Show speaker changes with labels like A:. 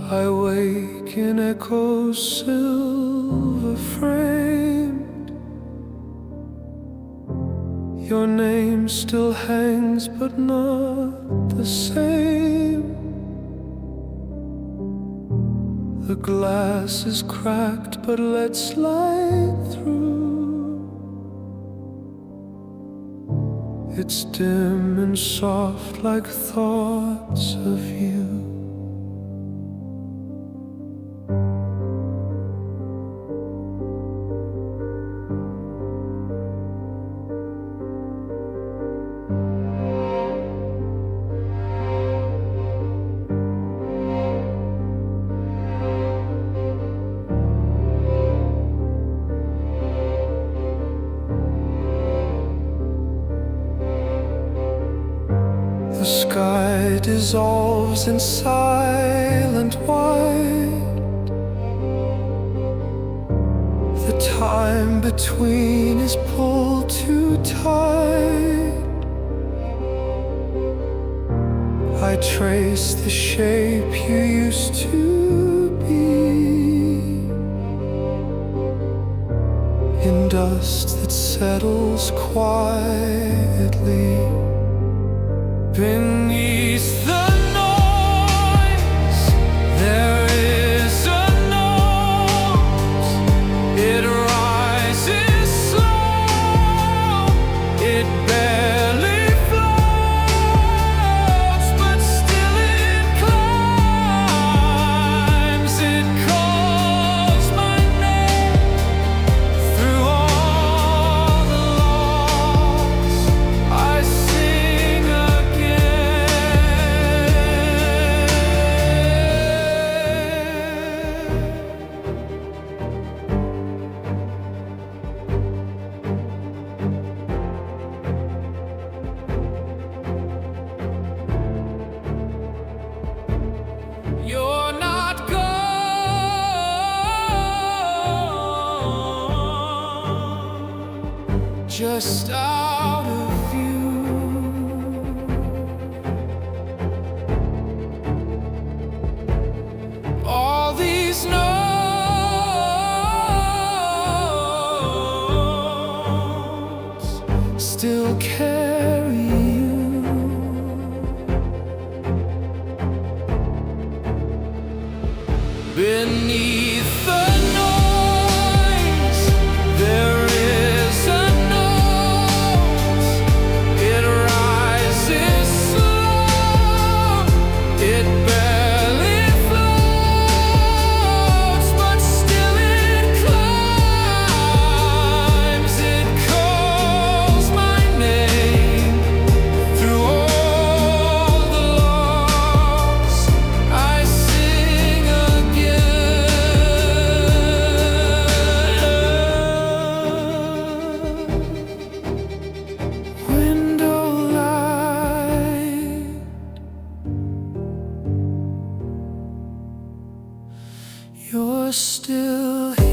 A: I wake in echoes silver framed. Your name still hangs, but not the same. The glass is cracked, but lets light through. It's dim and soft like thoughts of you. The sky dissolves in silent white. The time between is pulled too tight. I trace the shape you used to be in dust that settles quietly. Beneath the noise, there is a nose. It rises slow, it barely floats, but still it climbs. It calls my name through all the loss. I sing You're not gone, just out of view. All these notes still carry you. Beneath the noise, there is a nose. It rises slow, it barely floats, but still it climbs. It calls my name through all the loss. I sing window light. You're still here.